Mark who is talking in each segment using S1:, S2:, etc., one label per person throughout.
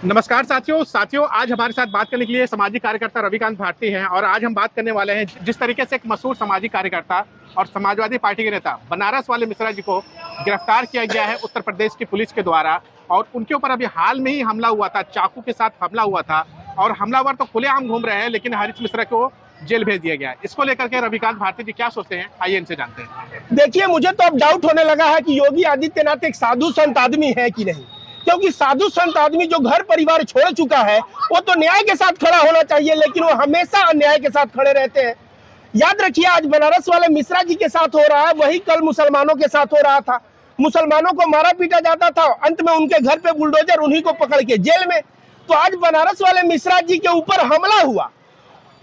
S1: नमस्कार साथियों आज हमारे साथ बात करने के लिए सामाजिक कार्यकर्ता रविकांत भारती हैं और आज हम बात करने वाले हैं जिस तरीके से एक मशहूर सामाजिक कार्यकर्ता और समाजवादी पार्टी के नेता बनारस वाले मिश्रा जी को गिरफ्तार किया गया है उत्तर प्रदेश की पुलिस के द्वारा। और उनके ऊपर अभी हाल में ही हमला हुआ था, चाकू के साथ हमला हुआ था और हमलावर तो खुलेआम घूम रहे हैं, लेकिन हरीश मिश्रा को जेल भेज दिया गया है। इसको लेकर के रविकांत भारती जी क्या सोचते हैं, आइए इनसे जानते हैं।
S2: देखिए, मुझे तो अब डाउट होने लगा है कि योगी आदित्यनाथ एक साधु संत आदमी है कि नहीं, क्योंकि साधु संत आदमी जो घर परिवार छोड़ चुका है वो तो न्याय के साथ खड़ा होना चाहिए, लेकिन वो हमेशा अन्याय के साथ खड़े रहते हैं। याद रखिए, आज बनारस वाले मिश्रा जी के साथ हो रहा है वही कल मुसलमानों के साथ हो रहा था। मुसलमानों को मारा पीटा जाता था, अंत में उनके घर पे बुलडोजर उन्हीं को पकड़ के जेल में। तो आज बनारस वाले मिश्रा जी के ऊपर हमला हुआ,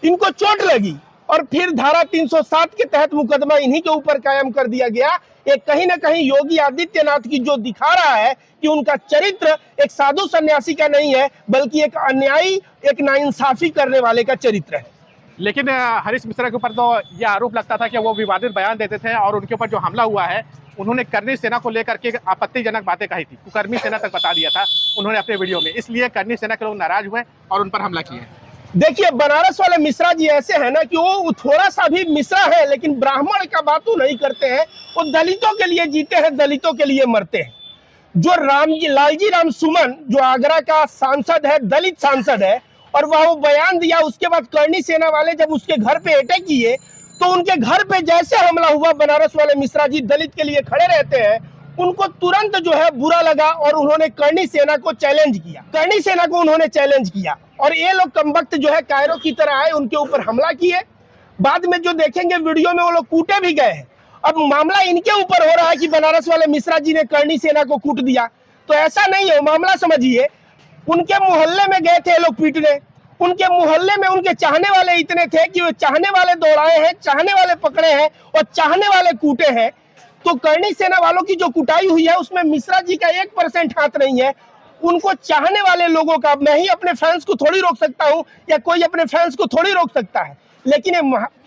S2: इनको चोट लगी और फिर धारा 307 के तहत मुकदमा इन्हीं के ऊपर कायम कर दिया गया। एक कहीं ना कहीं योगी आदित्यनाथ की जो दिखा रहा है कि उनका चरित्र एक साधु सन्यासी का नहीं है, बल्कि एक अन्यायी, एक नाइंसाफी करने वाले का चरित्र है।
S1: लेकिन हरीश मिश्रा के ऊपर तो यह आरोप लगता था कि वो विवादित बयान देते थे और उनके ऊपर जो हमला हुआ है, उन्होंने करनी सेना को लेकर के आपत्तिजनक बातें कही थी, कुकर्मी सेना तक बता दिया था उन्होंने अपने वीडियो में, इसलिए करनी सेना के लोग नाराज हुए और उन पर हमला किए।
S2: देखिए, बनारस वाले मिश्रा जी ऐसे हैं ना कि वो थोड़ा सा भी मिश्रा है, लेकिन ब्राह्मण का बात वो नहीं करते हैं। वो दलितों के लिए जीते हैं, दलितों के लिए मरते हैं। जो लालजी राम सुमन जो आगरा का सांसद है, दलित सांसद है, और वह वो बयान दिया, उसके बाद करनी सेना वाले जब उसके घर पे अटैक किए तो उनके घर पे जैसे हमला हुआ, बनारस वाले मिश्रा जी दलित के लिए खड़े रहते हैं, उनको तुरंत जो है बुरा लगा और उन्होंने करनी सेना को चैलेंज किया। करनी सेना को उन्होंने चैलेंज किया और ये लोग कमबख्त जो है कायरों की तरह आए, उनके ऊपर हमला किए। बाद में जो देखेंगे वीडियो में, वो लोग कूटे भी गए हैं। अब मामला इनके ऊपर हो रहा है कि बनारस वाले मिश्रा जी ने करनी सेना को कूट दिया, तो ऐसा नहीं है। मामला समझिए, उनके मोहल्ले में गए थे लोग पीटने, उनके मोहल्ले में उनके चाहने वाले इतने थे कि वो चाहने वाले दौड़ाए हैं, चाहने वाले पकड़े हैं और चाहने वाले कूटे हैं। तो करनी सेना वालों की जो कुटाई हुई है उसमें मिश्रा जी का 1% हाथ नहीं है। उनको चाहने वाले लोगों का, मैं ही अपने फैंस को थोड़ी रोक सकता हूं या कोई अपने फैंस को थोड़ी रोक सकता है, लेकिन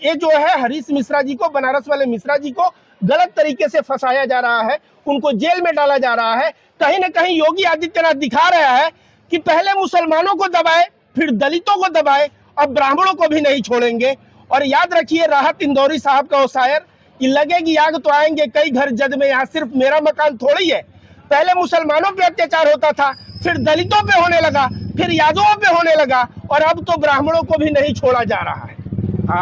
S2: ये जो है हरीश मिश्रा जी को, बनारस वाले मिश्रा जी को गलत तरीके से फंसाया जा रहा है, उनको जेल में डाला जा रहा है। कहीं ना कहीं योगी आदित्यनाथ दिखा रहा है कि पहले मुसलमानों को दबाए, फिर दलितों को दबाए, अब ब्राह्मणों को भी नहीं छोड़ेंगे। और याद रखिए, राहत इंदौरी साहब का वो शायर कि लगेगी आग तो आएंगे कई घर जद में, यहाँ सिर्फ मेरा मकान थोड़ी है। पहले मुसलमानों पे अत्याचार होता था, फिर दलितों पे होने लगा, फिर यादवों पे होने लगा और अब तो ब्राह्मणों को भी नहीं छोड़ा जा रहा है।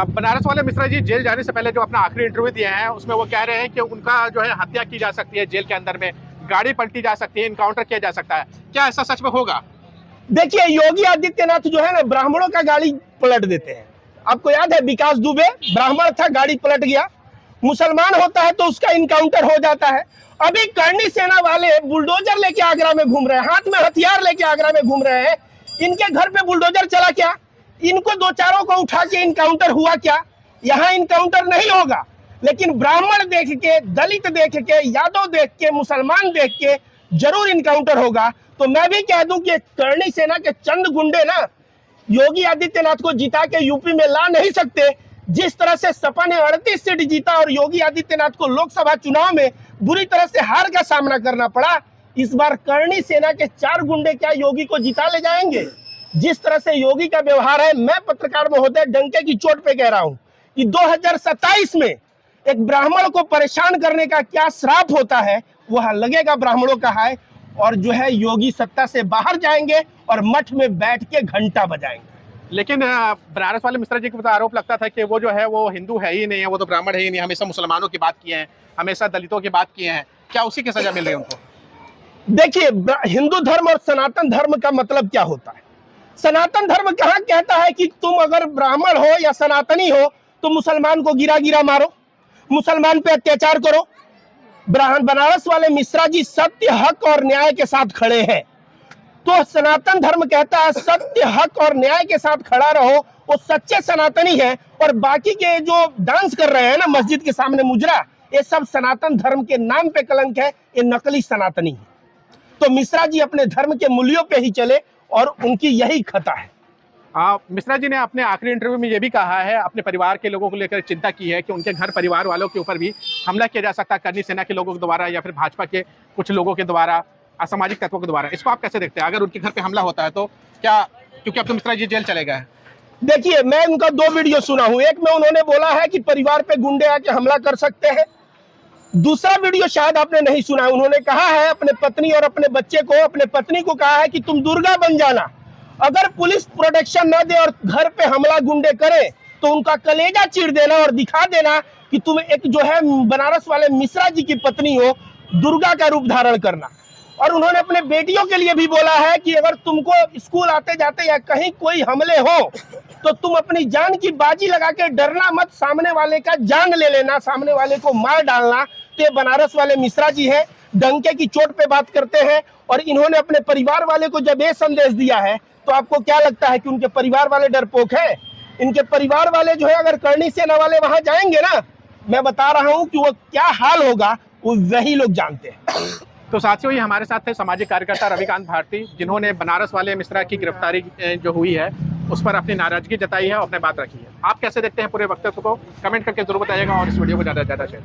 S1: बनारस वाले मिश्रा जी जेल जाने से पहले जो अपना आखिरी इंटरव्यू दिए हैं उसमें वो कह रहे हैं कि उनका जो है हत्या की जा सकती है, जेल के अंदर में गाड़ी पलटी जा सकती है, इनकाउंटर किया जा सकता है। क्या ऐसा सच में होगा?
S2: देखिए, योगी आदित्यनाथ जो है ना, ब्राह्मणों का गाड़ी पलट देते हैं। आपको याद है, विकास दुबे ब्राह्मण था, गाड़ी पलट गया। मुसलमान होता है तो उसका इनकाउंटर हो जाता है। अभी करनी सेना वाले बुलडोजर लेके आगरा में घूम रहे हैं, हाथ में हथियार लेके आगरा में घूम रहे हैं। इनके घर पे बुलडोजर चला क्या? इनको दो चारों को उठा के इनकाउंटर हुआ क्या? यहाँ इनकाउंटर नहीं होगा, लेकिन ब्राह्मण देख के, दलित देख के, यादव देख के, मुसलमान देख के जरूर इनकाउंटर होगा। तो मैं भी कह दूं कि करनी सेना के चंद गुंडे ना योगी आदित्यनाथ को जिता के यूपी में ला नहीं सकते। जिस तरह से सपा ने 38 सीट जीता और योगी आदित्यनाथ को लोकसभा चुनाव में बुरी तरह से हार का सामना करना पड़ा, इस बार करनी सेना के 4 गुंडे क्या योगी को जिता ले जाएंगे? जिस तरह से योगी का व्यवहार है, मैं पत्रकार महोदय डंके की चोट पे कह रहा हूं कि 2027 में एक ब्राह्मण को परेशान करने का क्या श्राप होता है, वह लगेगा ब्राह्मणों का है। और जो है योगी सत्ता से बाहर जाएंगे और मठ में बैठ के घंटा बजाएंगे।
S1: लेकिन बनारस वाले मिश्रा जी के ऊपर आरोप लगता था कि वो जो है वो हिंदू है ही नहीं है, वो तो ब्राह्मण है ही नहीं, हमेशा मुसलमानों की बात किए हैं, हमेशा दलितों की बात किए हैं। क्या उसी की सजा मिल रही है उनको?
S2: देखिए, हिंदू धर्म और सनातन धर्म का मतलब क्या होता है? सनातन धर्म कहाँ कहता है कि तुम अगर ब्राह्मण हो या सनातनी हो तो मुसलमान को गिरा गिरा मारो, मुसलमान पे अत्याचार करो। बनारस वाले मिश्रा जी सत्य, हक और न्याय के साथ खड़े हैं। तो सनातन धर्म कहता है सत्य, हक और न्याय के साथ खड़ा रहो, वो सच्चे सनातनी है। और बाकी के जो डांस कर रहे हैं ना मस्जिद के सामने मुजरा, ये सब सनातन धर्म के नाम पे कलंक है, ये नकली सनातनी है। तो मिश्रा जी अपने धर्म के मूल्यों पे ही चले और उनकी यही खता है।
S1: मिश्रा जी ने अपने आखिरी इंटरव्यू में ये भी कहा है, अपने परिवार के लोगों को लेकर चिंता की है कि उनके घर परिवार वालों के ऊपर भी हमला किया जा सकता है करनी सेना के लोगों के द्वारा या फिर भाजपा के कुछ लोगों के द्वारा। असामाजिक तत्वों के द्वारा। इसको आप कैसे देखते हैं? अगर उनके घर पे हमला होता है तो क्या, क्योंकि अब तो मिश्रा जी जेल चले गए हैं।
S2: देखिए, मैं उनका 2 वीडियो सुना हूं। एक में उन्होंने बोला है कि परिवार पे गुंडे आके हमला कर सकते हैं। दूसरा वीडियो शायद आपने नहीं सुना है। उन्होंने कहा है अपने पत्नी और अपने बच्चे को, अपने पत्नी को कहा है कि तुम दुर्गा बन जाना, अगर पुलिस प्रोटेक्शन न दे और घर पे हमला गुंडे करे तो उनका कलेजा चीर देना और दिखा देना कि तुम एक जो है बनारस वाले मिश्रा जी की पत्नी हो, दुर्गा का रूप धारण करना। और उन्होंने अपने बेटियों के लिए भी बोला है कि अगर तुमको स्कूल आते जाते या कहीं कोई हमले हो तो तुम अपनी जान की बाजी लगा के डरना मत, सामने वाले का जान ले लेना, सामने वाले को मार डालना। तो ये बनारस वाले मिश्रा जी हैं, डंके की चोट पे बात करते हैं। और इन्होंने अपने परिवार वाले को जब ये संदेश दिया है तो आपको क्या लगता है कि उनके परिवार वाले डरपोक हैं? इनके परिवार वाले जो है अगर करणी सेना वाले वहां जाएंगे ना, मैं बता रहा हूं कि वो क्या हाल होगा वो वही लोग जानते हैं।
S1: तो साथियों, ये हमारे साथ थे सामाजिक कार्यकर्ता रविकांत भारती, जिन्होंने बनारस वाले मिश्रा की गिरफ्तारी जो हुई है उस पर अपनी नाराजगी जताई है और अपने बात रखी है। आप कैसे देखते हैं पूरे वक्तव्य को? कमेंट करके जरूर बताइएगा और इस वीडियो को ज़्यादा से ज़्यादा शेयर करें।